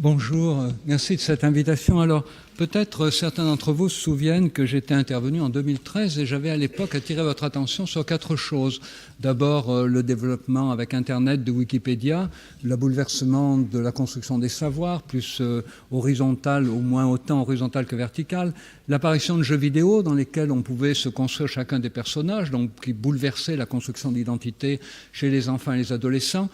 Bonjour, merci de cette invitation. Alors, peut-être certains d'entre vous se souviennent que j'étais intervenu en 2013 et j'avais à l'époque attiré votre attention sur 4 choses. D'abord, le développement avec Internet de Wikipédia, le bouleversement de la construction des savoirs, plus horizontal, au moins autant horizontal que vertical, l'apparition de jeux vidéo dans lesquels on pouvait se construire chacun des personnages, donc qui bouleversaient la construction d'identité chez les enfants et les adolescents.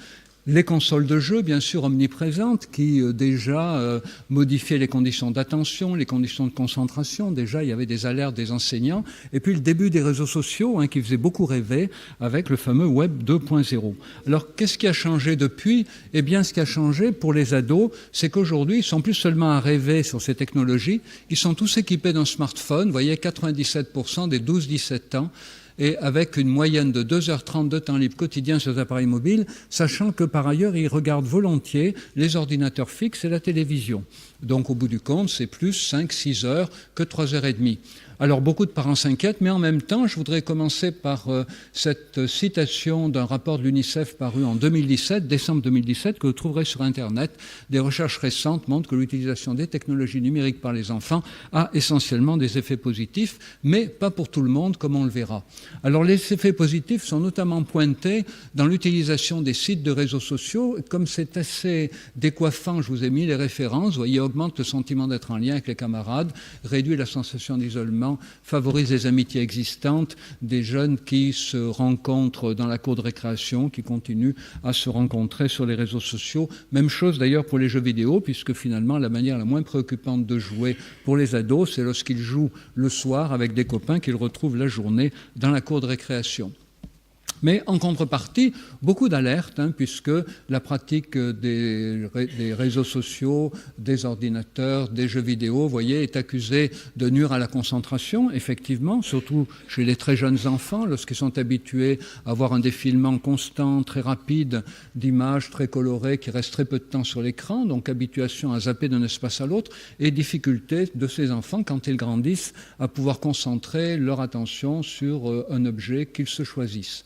Les consoles de jeux, bien sûr, omniprésentes, qui déjà modifiaient les conditions d'attention, les conditions de concentration. Déjà, il y avait des alertes des enseignants. Et puis le début des réseaux sociaux, qui faisait beaucoup rêver avec le fameux Web 2.0. Alors, qu'est-ce qui a changé depuis ? Eh bien, ce qui a changé pour les ados, c'est qu'aujourd'hui, ils sont plus seulement à rêver sur ces technologies. Ils sont tous équipés d'un smartphone. Vous voyez, 97% des 12-17 ans. Et avec une moyenne de 2h30 de temps libre quotidien sur les appareils mobiles, sachant que par ailleurs, ils regardent volontiers les ordinateurs fixes et la télévision. Donc au bout du compte, c'est plus 5-6 heures que 3h30. Alors beaucoup de parents s'inquiètent, mais en même temps, je voudrais commencer par cette citation d'un rapport de l'UNICEF paru en 2017, décembre 2017, que vous trouverez sur Internet. Des recherches récentes montrent que l'utilisation des technologies numériques par les enfants a essentiellement des effets positifs, mais pas pour tout le monde, comme on le verra. Alors les effets positifs sont notamment pointés dans l'utilisation des sites de réseaux sociaux. Comme c'est assez décoiffant, je vous ai mis les références. Vous voyez, augmente le sentiment d'être en lien avec les camarades, réduit la sensation d'isolement, favorise les amitiés existantes, des jeunes qui se rencontrent dans la cour de récréation, qui continuent à se rencontrer sur les réseaux sociaux. Même chose d'ailleurs pour les jeux vidéo, puisque finalement la manière la moins préoccupante de jouer pour les ados, c'est lorsqu'ils jouent le soir avec des copains qu'ils retrouvent la journée dans la cour de récréation. Mais en contrepartie, beaucoup d'alertes, puisque la pratique des réseaux sociaux, des ordinateurs, des jeux vidéo, vous voyez, est accusée de nuire à la concentration, effectivement, surtout chez les très jeunes enfants, lorsqu'ils sont habitués à avoir un défilement constant, très rapide, d'images très colorées qui restent très peu de temps sur l'écran, donc habituation à zapper d'un espace à l'autre, et difficulté de ces enfants, quand ils grandissent, à pouvoir concentrer leur attention sur un objet qu'ils se choisissent.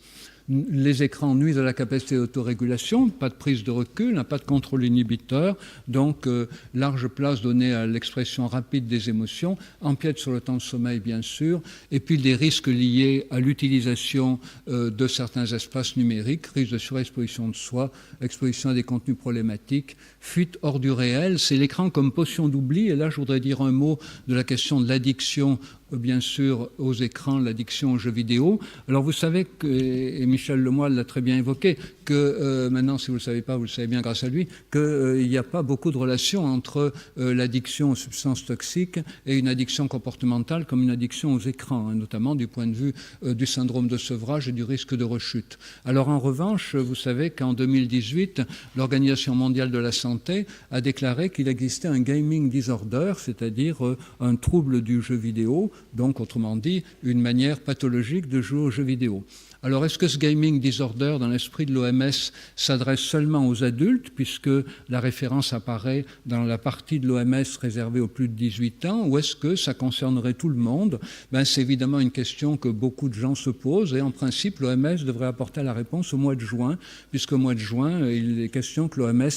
Les écrans nuisent à la capacité d'autorégulation, pas de prise de recul, pas de contrôle inhibiteur, donc large place donnée à l'expression rapide des émotions, empiète sur le temps de sommeil bien sûr, et puis des risques liés à l'utilisation de certains espaces numériques, risque de surexposition de soi, exposition à des contenus problématiques, fuite hors du réel, c'est l'écran comme potion d'oubli, et là je voudrais dire un mot de la question de l'addiction bien sûr aux écrans, l'addiction aux jeux vidéo. Alors vous savez, et Michel Lemoyle l'a très bien évoqué, que maintenant si vous ne le savez pas, vous le savez bien grâce à lui, qu'il n'y a pas beaucoup de relation entre l'addiction aux substances toxiques et une addiction comportementale comme une addiction aux écrans, notamment du point de vue du syndrome de sevrage et du risque de rechute. Alors en revanche, vous savez qu'en 2018, l'Organisation mondiale de la santé a déclaré qu'il existait un gaming disorder, c'est-à-dire un trouble du jeu vidéo, donc autrement dit, une manière pathologique de jouer aux jeux vidéo. Alors, est-ce que ce gaming disorder, dans l'esprit de l'OMS, s'adresse seulement aux adultes, puisque la référence apparaît dans la partie de l'OMS réservée aux plus de 18 ans, ou est-ce que ça concernerait tout le monde ? C'est évidemment une question que beaucoup de gens se posent, et en principe, l'OMS devrait apporter la réponse au mois de juin, puisqu'au mois de juin, il est question que l'OMS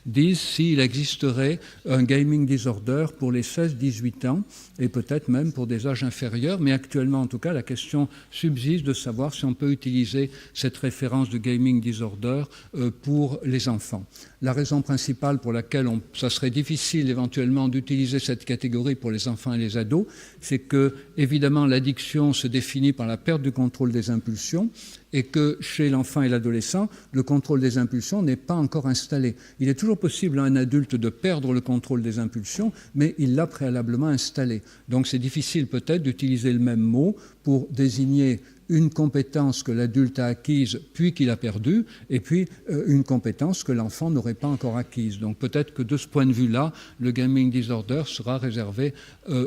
dise s'il existerait un gaming disorder pour les 16-18 ans, et peut-être même pour des âges inférieurs, mais actuellement, en tout cas, la question subsiste de savoir si on peut utiliser cette référence de gaming disorder pour les enfants. La raison principale pour laquelle ça serait difficile éventuellement d'utiliser cette catégorie pour les enfants et les ados, c'est que, évidemment, l'addiction se définit par la perte du contrôle des impulsions et que chez l'enfant et l'adolescent, le contrôle des impulsions n'est pas encore installé. Il est toujours possible à un adulte de perdre le contrôle des impulsions, mais il l'a préalablement installé. Donc c'est difficile peut-être d'utiliser le même mot pour désigner une compétence que l'adulte a acquise puis qu'il a perdue, et puis une compétence que l'enfant n'aurait pas encore acquise. Donc peut-être que de ce point de vue-là, le gaming disorder sera réservé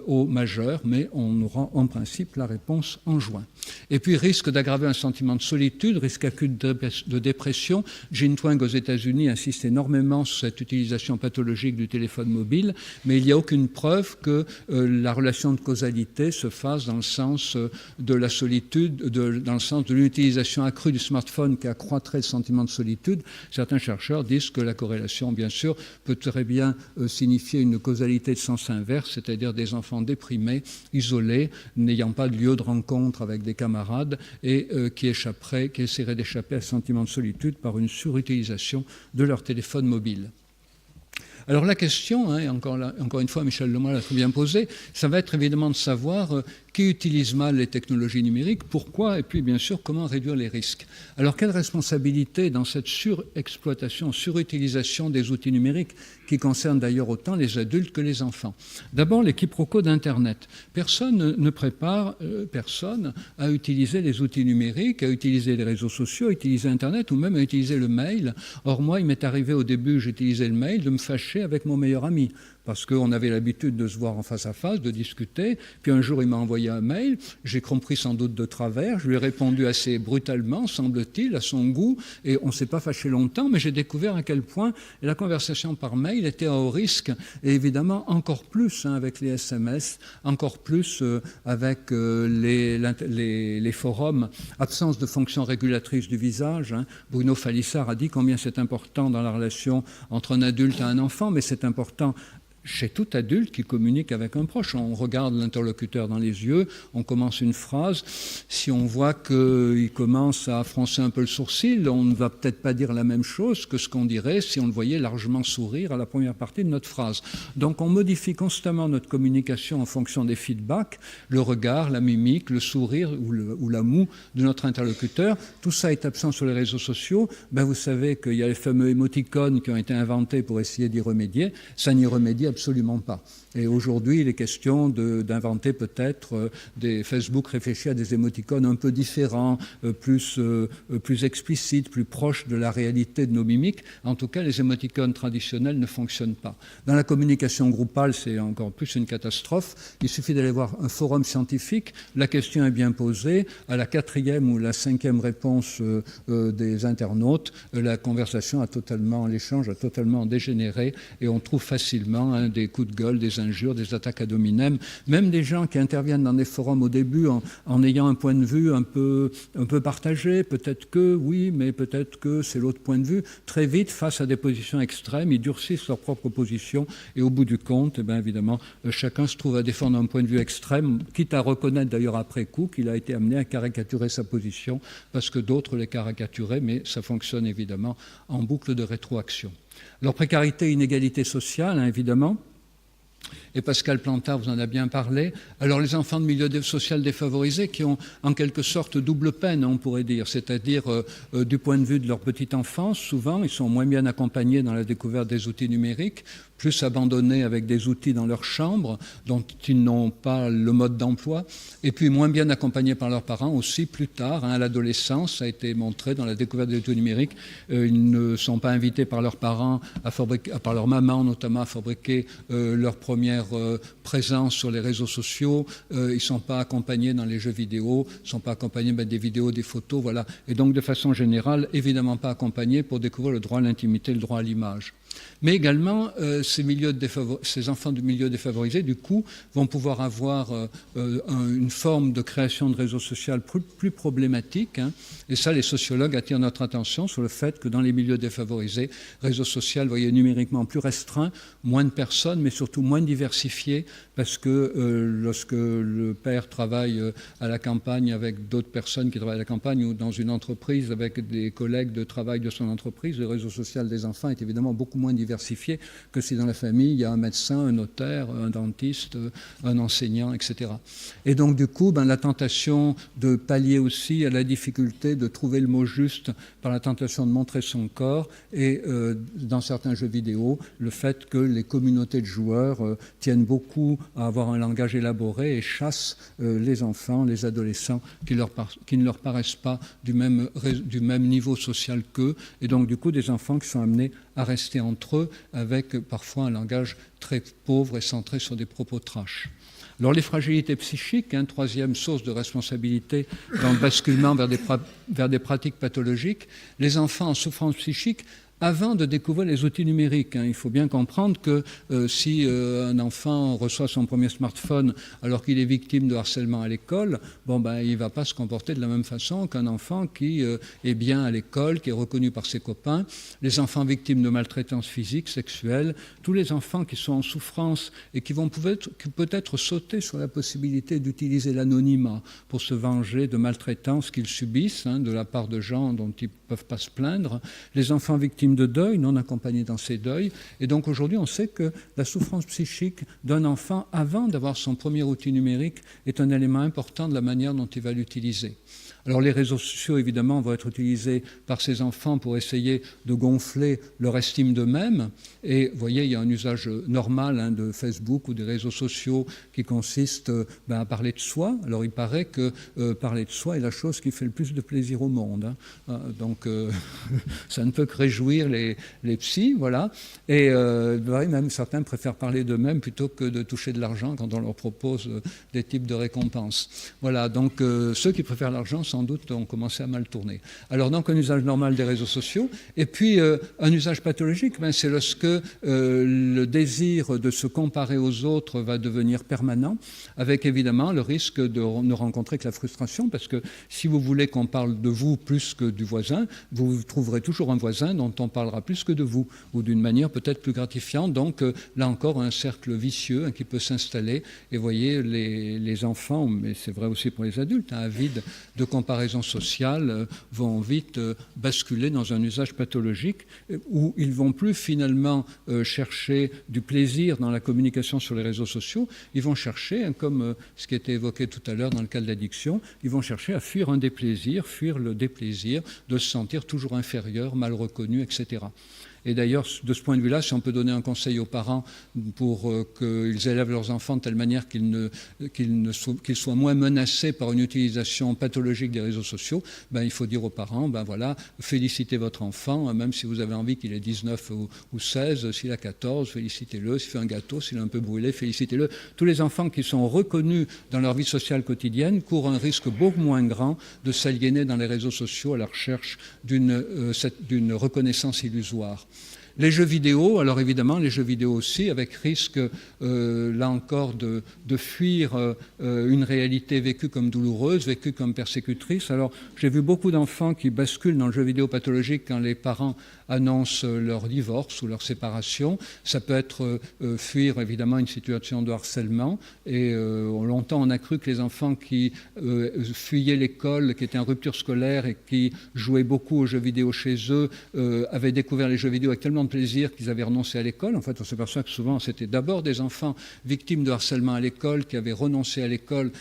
aux majeurs, mais on aura en principe la réponse en juin. Et puis risque d'aggraver un sentiment de solitude, risque acute de dépression. Gene Twenge aux États-Unis insiste énormément sur cette utilisation pathologique du téléphone mobile, mais il n'y a aucune preuve que la relation de causalité se fasse dans le sens de la solitude dans le sens de l'utilisation accrue du smartphone qui accroîtrait le sentiment de solitude, certains chercheurs disent que la corrélation, bien sûr, peut très bien signifier une causalité de sens inverse, c'est-à-dire des enfants déprimés, isolés, n'ayant pas de lieu de rencontre avec des camarades et qui essaieraient d'échapper à ce sentiment de solitude par une surutilisation de leur téléphone mobile. Alors la question, encore une fois, Michel Lemoine l'a très bien posée, ça va être évidemment de savoir qui utilise mal les technologies numériques, pourquoi, et puis bien sûr comment réduire les risques. Alors quelle responsabilité dans cette surexploitation, surutilisation des outils numériques qui concernent d'ailleurs autant les adultes que les enfants? D'abord les quiproquos d'Internet. Personne ne prépare personne à utiliser les outils numériques, à utiliser les réseaux sociaux, à utiliser Internet ou même à utiliser le mail. Or moi, il m'est arrivé au début, j'utilisais le mail, de me fâcher avec mon meilleur ami, parce qu'on avait l'habitude de se voir en face à face, de discuter. Puis un jour, il m'a envoyé un mail, j'ai compris sans doute de travers, je lui ai répondu assez brutalement, semble-t-il, à son goût, et on ne s'est pas fâché longtemps, mais j'ai découvert à quel point la conversation par mail était à haut risque, et évidemment encore plus avec les SMS, encore plus avec les forums, absence de fonction régulatrice du visage. Bruno Falissard a dit combien c'est important dans la relation entre un adulte et un enfant, mais c'est important chez tout adulte qui communique avec un proche. On regarde l'interlocuteur dans les yeux, on commence une phrase. Si on voit qu'il commence à froncer un peu le sourcil, on ne va peut-être pas dire la même chose que ce qu'on dirait si on le voyait largement sourire à la première partie de notre phrase. Donc on modifie constamment notre communication en fonction des feedbacks, le regard, la mimique, le sourire ou la moue de notre interlocuteur. Tout ça est absent sur les réseaux sociaux. Vous savez qu'il y a les fameux émoticônes qui ont été inventés pour essayer d'y remédier. Ça n'y remédie absolument pas. Et aujourd'hui, il est question d'inventer peut-être des Facebook réfléchis à des émoticônes un peu différents, plus explicites, plus proches de la réalité de nos mimiques. En tout cas, les émoticônes traditionnels ne fonctionnent pas. Dans la communication groupale, c'est encore plus une catastrophe. Il suffit d'aller voir un forum scientifique. La question est bien posée. À la 4e ou la 5e réponse des internautes, l'échange a totalement dégénéré et on trouve facilement des coups de gueule, des injures, des attaques ad hominem, même des gens qui interviennent dans des forums au début en ayant un point de vue un peu partagé, peut-être que oui, mais peut-être que c'est l'autre point de vue. Très vite, face à des positions extrêmes, ils durcissent leur propre position et au bout du compte, évidemment, chacun se trouve à défendre un point de vue extrême, quitte à reconnaître d'ailleurs après coup qu'il a été amené à caricaturer sa position parce que d'autres les caricatureraient, mais ça fonctionne évidemment en boucle de rétroaction. Alors précarité et inégalité sociale, évidemment. Et Pascal Plantard vous en a bien parlé. Alors les enfants de milieu social défavorisés qui ont en quelque sorte double peine, on pourrait dire, c'est-à-dire du point de vue de leur petite enfance, souvent ils sont moins bien accompagnés dans la découverte des outils numériques, plus abandonnés avec des outils dans leur chambre dont ils n'ont pas le mode d'emploi, et puis moins bien accompagnés par leurs parents aussi plus tard, à l'adolescence, ça a été montré dans la découverte des outils numériques, ils ne sont pas invités par leurs parents, par leur maman notamment, à fabriquer leur première présence sur les réseaux sociaux, ils ne sont pas accompagnés dans les jeux vidéo, ils ne sont pas accompagnés des vidéos, des photos, voilà. Et donc de façon générale, évidemment pas accompagnés pour découvrir le droit à l'intimité, le droit à l'image. Mais également, ces enfants du milieu défavorisé, du coup, vont pouvoir avoir une forme de création de réseau social plus problématique. Et ça, les sociologues attirent notre attention sur le fait que dans les milieux défavorisés, réseau social, vous voyez, numériquement plus restreint, moins de personnes, mais surtout moins diversifié, parce que lorsque le père travaille à la campagne avec d'autres personnes qui travaillent à la campagne ou dans une entreprise avec des collègues de travail de son entreprise, le réseau social des enfants est évidemment beaucoup moins diversifié que si dans la famille il y a un médecin, un notaire, un dentiste, un enseignant, etc. Et donc du coup, la tentation de pallier aussi à la difficulté de trouver le mot juste par la tentation de montrer son corps et dans certains jeux vidéo, le fait que les communautés de joueurs tiennent beaucoup à avoir un langage élaboré et chassent les enfants, les adolescents qui ne leur paraissent pas du même niveau social qu'eux, et donc du coup des enfants qui sont amenés à rester entre eux avec parfois un langage très pauvre et centré sur des propos trash. Alors les fragilités psychiques, troisième source de responsabilité dans le basculement vers des pratiques pathologiques, les enfants en souffrance psychique avant de découvrir les outils numériques. Il faut bien comprendre que si un enfant reçoit son premier smartphone alors qu'il est victime de harcèlement à l'école, il ne va pas se comporter de la même façon qu'un enfant qui est bien à l'école, qui est reconnu par ses copains. Les enfants victimes de maltraitance physique, sexuelle, tous les enfants qui sont en souffrance et qui vont peut-être sauter sur la possibilité d'utiliser l'anonymat pour se venger de maltraitance qu'ils subissent de la part de gens dont ils ne peuvent pas se plaindre. Les enfants victimes de deuil, non accompagnés dans ces deuils. Et donc aujourd'hui, on sait que la souffrance psychique d'un enfant, avant d'avoir son premier outil numérique, est un élément important de la manière dont il va l'utiliser. Alors les réseaux sociaux, évidemment, vont être utilisés par ces enfants pour essayer de gonfler leur estime d'eux-mêmes. Et vous voyez, il y a un usage normal de Facebook ou des réseaux sociaux qui consiste à parler de soi. Alors il paraît que parler de soi est la chose qui fait le plus de plaisir au monde. Donc ça ne peut que réjouir les psys, voilà. Et même certains préfèrent parler d'eux-mêmes plutôt que de toucher de l'argent quand on leur propose des types de récompenses. Voilà, donc ceux qui préfèrent l'argent, sans doute, ont commencé à mal tourner. Alors donc un usage normal des réseaux sociaux, et puis un usage pathologique, c'est lorsque le désir de se comparer aux autres va devenir permanent, avec évidemment le risque de ne rencontrer que la frustration, parce que si vous voulez qu'on parle de vous plus que du voisin, vous trouverez toujours un voisin dont on parlera plus que de vous, ou d'une manière peut-être plus gratifiante. Donc là encore, un cercle vicieux qui peut s'installer. Et vous voyez, les enfants, mais c'est vrai aussi pour les adultes, avides de comparaison sociale, vont vite basculer dans un usage pathologique où ils ne vont plus finalement chercher du plaisir dans la communication sur les réseaux sociaux. Ils vont chercher, comme ce qui était évoqué tout à l'heure dans le cas de l'addiction, ils vont chercher à fuir un déplaisir, fuir le déplaisir de se sentir toujours inférieur, mal reconnu, etc. Et d'ailleurs, de ce point de vue-là, si on peut donner un conseil aux parents pour qu'ils élèvent leurs enfants de telle manière qu'ils soient moins menacés par une utilisation pathologique des réseaux sociaux, il faut dire aux parents, voilà, félicitez votre enfant, même si vous avez envie qu'il ait 19 ou 16, s'il a 14, félicitez-le, s'il fait un gâteau, s'il est un peu brûlé, félicitez-le. Tous les enfants qui sont reconnus dans leur vie sociale quotidienne courent un risque beaucoup moins grand de s'aliéner dans les réseaux sociaux à la recherche d'une reconnaissance illusoire. Les jeux vidéo, alors évidemment, les jeux vidéo aussi, avec risque, là encore, de fuir une réalité vécue comme douloureuse, vécue comme persécutrice. Alors, j'ai vu beaucoup d'enfants qui basculent dans le jeu vidéo pathologique quand les parents annoncent leur divorce ou leur séparation. Ça peut être fuir, évidemment, une situation de harcèlement. Et longtemps, on a cru que les enfants qui fuyaient l'école, qui étaient en rupture scolaire et qui jouaient beaucoup aux jeux vidéo chez eux, avaient découvert les jeux vidéo avec tellement de plaisir qu'ils avaient renoncé à l'école. En fait, on s'aperçoit que souvent, c'était d'abord des enfants victimes de harcèlement à l'école qui avaient renoncé à l'école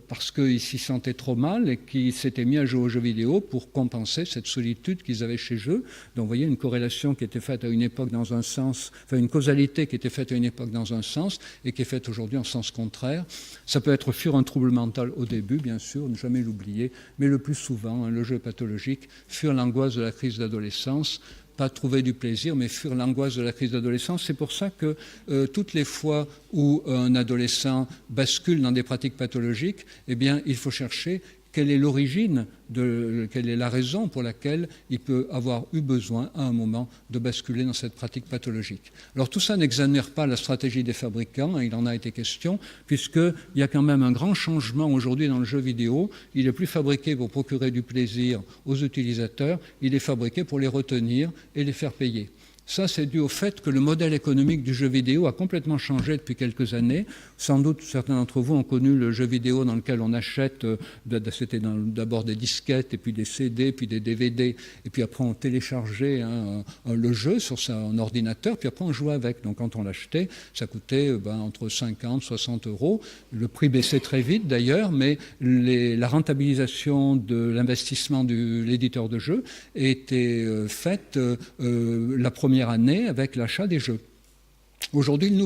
parce qu'ils s'y sentaient trop mal et qui s'étaient mis à jouer aux jeux vidéo pour compenser cette solitude qu'ils avaient chez eux. Donc, vous voyez, une corrélation qui était faite à une époque dans un sens, enfin une causalité qui était faite à une époque dans un sens et qui est faite aujourd'hui en sens contraire. Ça peut être fuir un trouble mental au début, bien sûr, ne jamais l'oublier, mais le plus souvent, le jeu pathologique, fuir l'angoisse de la crise d'adolescence, pas trouver du plaisir, mais fuir l'angoisse de la crise d'adolescence. C'est pour ça que toutes les fois où un adolescent bascule dans des pratiques pathologiques, eh bien, il faut chercher quelle est l'origine, quelle est la raison pour laquelle il peut avoir eu besoin à un moment de basculer dans cette pratique pathologique. Alors tout ça n'exonère pas la stratégie des fabricants, il en a été question, puisqu'il y a quand même un grand changement aujourd'hui dans le jeu vidéo. Il n'est plus fabriqué pour procurer du plaisir aux utilisateurs, il est fabriqué pour les retenir et les faire payer. Ça, c'est dû au fait que le modèle économique du jeu vidéo a complètement changé depuis quelques années. Sans doute, certains d'entre vous ont connu le jeu vidéo dans lequel on achète, c'était d'abord des disquettes, et puis des CD, puis des DVD, et puis après on téléchargeait le jeu sur son ordinateur, puis après on jouait avec. Donc quand on l'achetait, ça coûtait entre 50 et 60 euros. Le prix baissait très vite d'ailleurs, mais la rentabilisation de l'investissement de l'éditeur de jeu était faite la première année avec l'achat des jeux. Aujourd'hui, le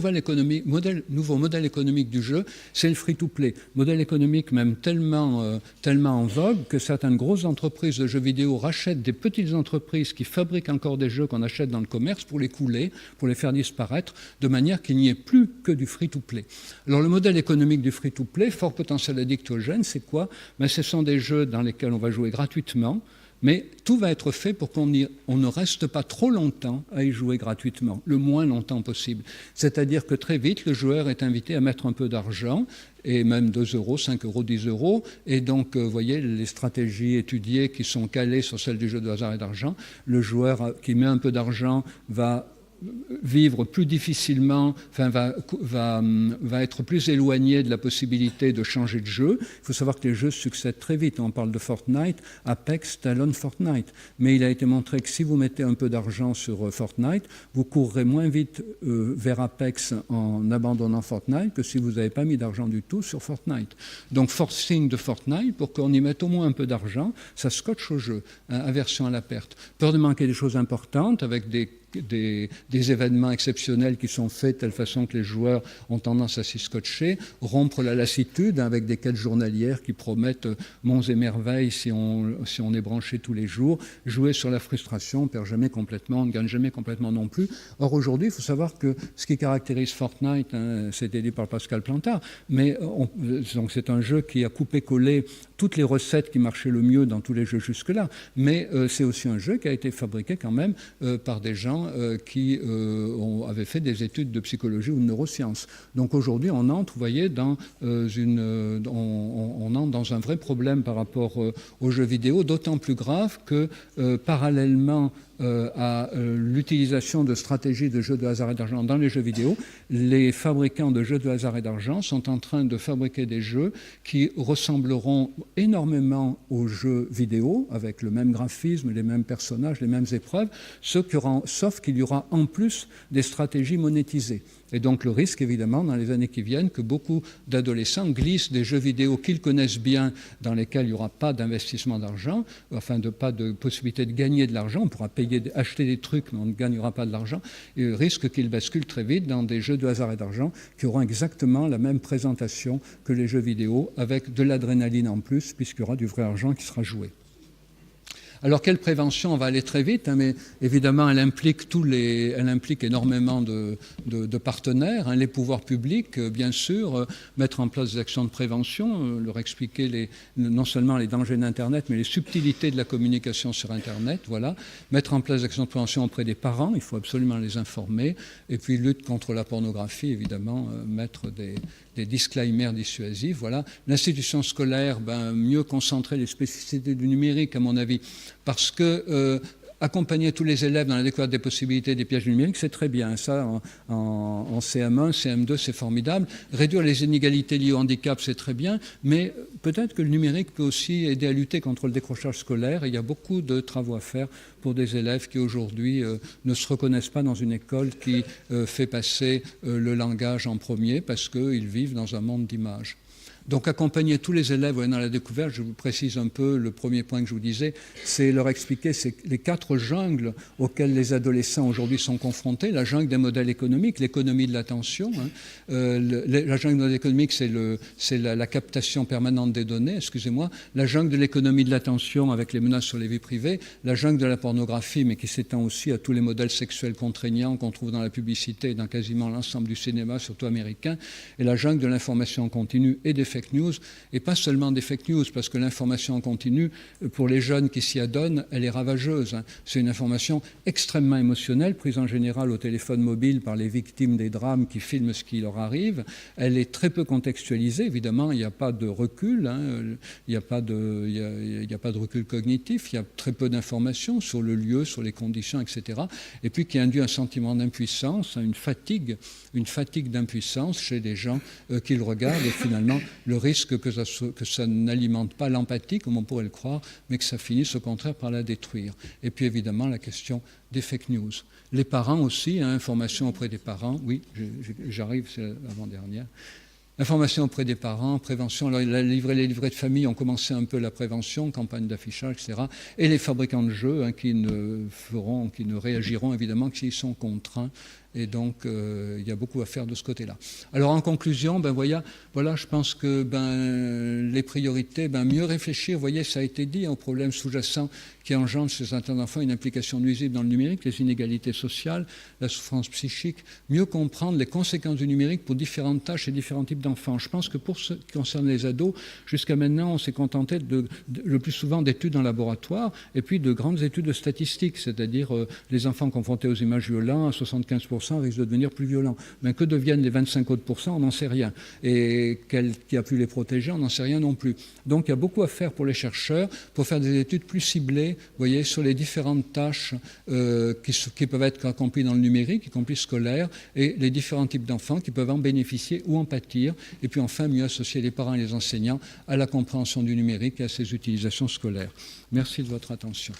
nouveau modèle économique du jeu, c'est le free-to-play. Modèle économique même tellement en vogue que certaines grosses entreprises de jeux vidéo rachètent des petites entreprises qui fabriquent encore des jeux qu'on achète dans le commerce pour les couler, pour les faire disparaître, de manière qu'il n'y ait plus que du free-to-play. Alors le modèle économique du free-to-play, fort potentiel addictogène, c'est quoi ? Ce sont des jeux dans lesquels on va jouer gratuitement, Mais tout va être fait pour qu'on ne reste pas trop longtemps à y jouer gratuitement, le moins longtemps possible. C'est-à-dire que très vite, le joueur est invité à mettre un peu d'argent, et même 2 euros, 5 euros, 10 euros. Et donc, vous voyez, les stratégies étudiées qui sont calées sur celles du jeu de hasard et d'argent, le joueur qui met un peu d'argent va vivre plus difficilement, enfin va être plus éloigné de la possibilité de changer de jeu. Il faut savoir que les jeux succèdent très vite. On parle de Fortnite, Apex, Talon, Fortnite. Mais il a été montré que si vous mettez un peu d'argent sur Fortnite, vous courrez moins vite vers Apex en abandonnant Fortnite que si vous n'avez pas mis d'argent du tout sur Fortnite. Donc forcing de Fortnite, pour qu'on y mette au moins un peu d'argent, ça scotche au jeu, hein, aversion à la perte. Peur de manquer des choses importantes avec des événements exceptionnels qui sont faits de telle façon que les joueurs ont tendance à s'y scotcher, rompre la lassitude avec des quêtes journalières qui promettent monts et merveilles si on est branché tous les jours, jouer sur la frustration, on ne perd jamais complètement, on ne gagne jamais complètement non plus. Or aujourd'hui, il faut savoir que ce qui caractérise Fortnite, hein, c'était dit par Pascal Plantard, mais donc c'est un jeu qui a coupé-collé toutes les recettes qui marchaient le mieux dans tous les jeux jusque-là, mais c'est aussi un jeu qui a été fabriqué quand même par des gens qui avaient fait des études de psychologie ou de neurosciences. Donc aujourd'hui, on entre, vous voyez, on entre dans un vrai problème par rapport aux jeux vidéo, d'autant plus grave que parallèlement à l'utilisation de stratégies de jeux de hasard et d'argent dans les jeux vidéo, les fabricants de jeux de hasard et d'argent sont en train de fabriquer des jeux qui ressembleront énormément aux jeux vidéo, avec le même graphisme, les mêmes personnages, les mêmes épreuves, sauf qu'il y aura en plus des stratégies monétisées. Et donc le risque, évidemment, dans les années qui viennent, que beaucoup d'adolescents glissent des jeux vidéo qu'ils connaissent bien, dans lesquels il n'y aura pas d'investissement d'argent, enfin pas de possibilité de gagner de l'argent, on pourra acheter des trucs, mais on ne gagnera pas de l'argent, et le risque qu'ils basculent très vite dans des jeux de hasard et d'argent qui auront exactement la même présentation que les jeux vidéo, avec de l'adrénaline en plus, puisqu'il y aura du vrai argent qui sera joué. Alors, quelle prévention? On va aller très vite, hein, mais évidemment, elle implique énormément de partenaires, hein, les pouvoirs publics, bien sûr, mettre en place des actions de prévention, leur expliquer non seulement les dangers d'Internet, mais les subtilités de la communication sur Internet, voilà. Mettre en place des actions de prévention auprès des parents, il faut absolument les informer, et puis lutte contre la pornographie, évidemment, mettre des disclaimers dissuasifs, voilà. L'institution scolaire, mieux concentrer les spécificités du numérique, à mon avis, parce que accompagner tous les élèves dans la découverte des possibilités des pièges numériques, c'est très bien. Ça, en CM1, CM2, c'est formidable. Réduire les inégalités liées au handicap, c'est très bien. Mais peut-être que le numérique peut aussi aider à lutter contre le décrochage scolaire. Et il y a beaucoup de travaux à faire pour des élèves qui, aujourd'hui, ne se reconnaissent pas dans une école qui fait passer le langage en premier parce qu'ils vivent dans un monde d'images. Donc accompagner tous les élèves dans la découverte, je vous précise un peu le premier point que je vous disais, c'est leur expliquer les 4 jungles auxquelles les adolescents aujourd'hui sont confrontés. La jungle des modèles économiques, l'économie de l'attention. Hein. La jungle des modèles économiques, c'est la captation permanente des données, excusez-moi. La jungle de l'économie de l'attention avec les menaces sur les vies privées. La jungle de la pornographie, mais qui s'étend aussi à tous les modèles sexuels contraignants qu'on trouve dans la publicité et dans quasiment l'ensemble du cinéma, surtout américain. Et la jungle de l'information en continu et des fake news, et pas seulement des fake news, parce que l'information en continu, pour les jeunes qui s'y adonnent, elle est ravageuse. Hein. C'est une information extrêmement émotionnelle, prise en général au téléphone mobile par les victimes des drames qui filment ce qui leur arrive. Elle est très peu contextualisée, évidemment, il n'y a pas de recul, hein. Il n'y a pas de recul cognitif, il y a très peu d'informations sur le lieu, sur les conditions, etc. Et puis qui induit un sentiment d'impuissance, une fatigue d'impuissance chez les gens qui le regardent, et finalement le risque que ça n'alimente pas l'empathie, comme on pourrait le croire, mais que ça finisse au contraire par la détruire. Et puis évidemment la question des fake news. Les parents aussi, hein, information auprès des parents, oui, j'arrive, c'est l'avant-dernière. Information auprès des parents, prévention. Alors, les livrets de famille ont commencé un peu la prévention, campagne d'affichage, etc. Et les fabricants de jeux, hein, qui ne réagiront évidemment que s'ils sont contraints Et donc, il y a beaucoup à faire de ce côté-là. Alors, en conclusion, voilà, je pense que les priorités, mieux réfléchir, vous voyez, ça a été dit, aux problèmes sous-jacents qui engendrent chez certains enfants une implication nuisible dans le numérique, les inégalités sociales, la souffrance psychique, mieux comprendre les conséquences du numérique pour différentes tâches et différents types d'enfants. Je pense que pour ce qui concerne les ados, jusqu'à maintenant, on s'est contenté le plus souvent d'études en laboratoire et puis de grandes études de statistiques, c'est-à-dire les enfants confrontés aux images violentes, à 75% risquent de devenir plus violents. Mais que deviennent les 25 autres %, on n'en sait rien. Et qui a pu les protéger, on n'en sait rien non plus. Donc il y a beaucoup à faire pour les chercheurs, pour faire des études plus ciblées, vous voyez, sur les différentes tâches qui peuvent être accomplies dans le numérique, y compris scolaire, et les différents types d'enfants qui peuvent en bénéficier ou en pâtir. Et puis enfin, mieux associer les parents et les enseignants à la compréhension du numérique et à ses utilisations scolaires. Merci de votre attention.